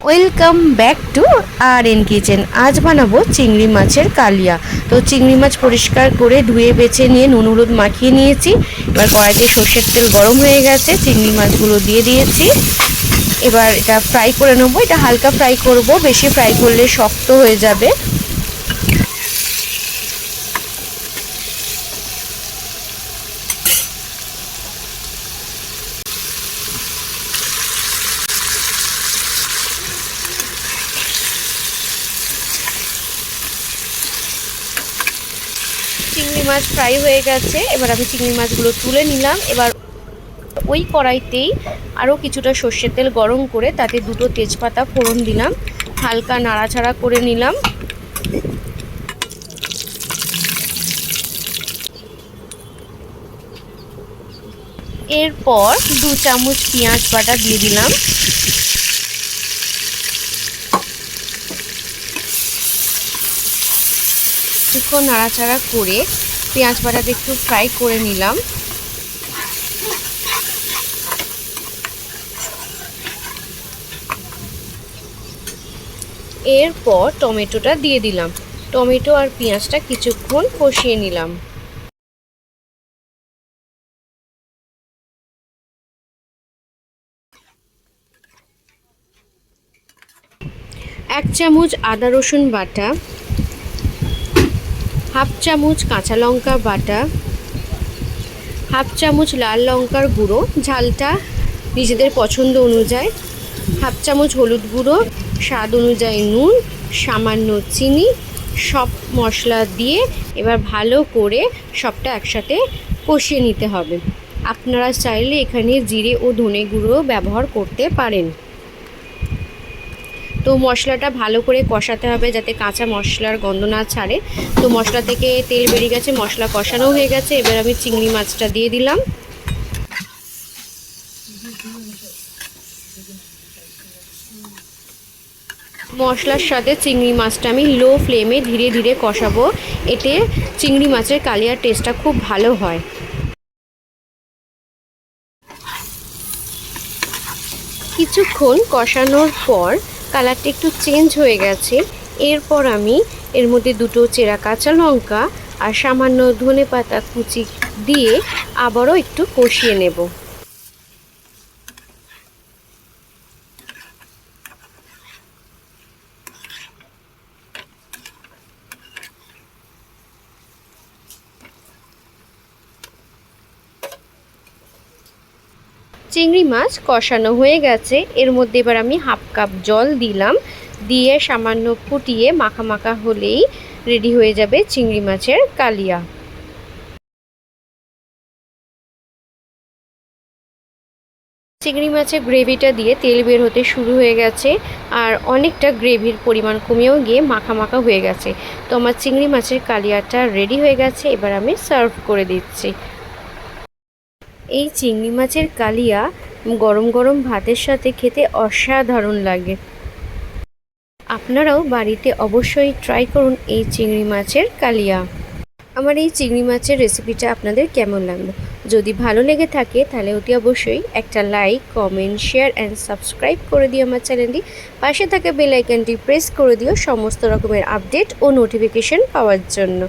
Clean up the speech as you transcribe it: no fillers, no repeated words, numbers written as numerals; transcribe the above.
Welcome back to R N kitchen. আজ বানাবো চিংড়ি মাছের কালিয়া। তো চিংড়ি মাছ পরিষ্কার করে ধুয়ে বেছে নিয়ে নুন হলুদ মাখিয়ে নিয়েছি। এবার কড়াইতে সর্ষের তেল গরম হয়ে গেছে, চিংড়ি মাছগুলো দিয়ে দিয়েছি। এবার এটা ফ্রাই করে নেবো। এটা হালকা ফ্রাই করব, বেশি ফ্রাই করলে শক্ত হয়ে যাবে। চিংড়ি মাছ ফ্রাই হয়ে গেছে, এবার আমি চিংড়ি মাছগুলো তুলে নিলাম। এবার ওই কড়াইতেই আরও কিছুটা সর্ষের তেল গরম করে তাতে দুটো তেজপাতা ফোড়ন দিলাম, হালকা নাড়াচাড়া করে নিলাম। এরপর 2 চামচ পেঁয়াজ বাটা দিয়ে দিলাম। কিছুক্ষণ নাড়াচাড়া করে পেঁয়াজ বাটাটা একটু ফ্রাই করে নিলাম। এরপর টমেটোটা দিয়ে দিলাম। টমেটো আর পেঁয়াজটা কিছুক্ষণ কষিয়ে নিলাম। এক চামচ আদা রসুন বাটা, হাফ চামচ কাঁচা লঙ্কা বাটা, হাফ চামচ লাল লঙ্কার গুঁড়ো, ঝালটা নিজেদের পছন্দ অনুযায়ী, হাফ চামচ হলুদ গুঁড়ো, স্বাদ অনুযায়ী নুন, সামান্য চিনি, সব মশলা দিয়ে এবার ভালো করে সবটা একসাথে কষিয়ে নিতে হবে। আপনারা চাইলে এখানে জিরে ও ধনে গুঁড়ো ব্যবহার করতে পারেন। তো মশলাটা ভালো করে কষাতে হবে যাতে কাঁচা মশলার গন্ধ না ছাড়ে। তো মশলা থেকে তেল বেরিয়ে গেছে, মশলা কষানো হয়ে গেছে। এবার আমি চিংড়ি মাছটা দিয়ে দিলাম। মশলার সাথে চিংড়ি মাছটা আমি লো ফ্লেমে ধীরে ধীরে কষাবো, এতে চিংড়ি মাছের কালিয়ার টেস্টটা খুব ভালো হয়। কিছুক্ষণ কষানোর পর কালারটা একটু চেঞ্জ হয়ে গেছে। এরপর আমি এর মধ্যে দুটো চেরা কাঁচা লঙ্কা আর সামান্য ধনেপাতা কুচি দিয়ে আবারও একটু কষিয়ে নেব। চিংড়ি মাছ কষানো হয়ে গেছে, এর মধ্যে এবার আমি হাফ কাপ জল দিলাম, দিয়ে সামান্য ফুটিয়ে মাখা মাখা হলেই রেডি হয়ে যাবে চিংড়ি মাছের কালিয়া। চিংড়ি মাছের গ্রেভিটা দিয়ে তেল বের হতে শুরু হয়ে গেছে, আর অনেকটা গ্রেভির পরিমাণ কমেও গিয়ে মাখা মাখা হয়ে গেছে। তো আমার চিংড়ি মাছের কালিয়াটা রেডি হয়ে গেছে, এবার আমি সার্ভ করে দিচ্ছি। এই চিংড়ি মাছের কালিয়া গরম গরম ভাতের সাথে খেতে অসাধারণ লাগে। আপনারাও বাড়িতে অবশ্যই ট্রাই করুন এই চিংড়ি মাছের কালিয়া। আমার এই চিংড়ি মাছের রেসিপিটা আপনাদের কেমন লাগলো? যদি ভালো লেগে থাকে তাহলে অতি অবশ্যই একটা like, comment, share and subscribe করে দিও আমার চ্যানেলটি। পাশে থাকা বেল আইকনটি প্রেস করে দিও সমস্ত রকমের আপডেট ও নোটিফিকেশন পাওয়ার জন্য।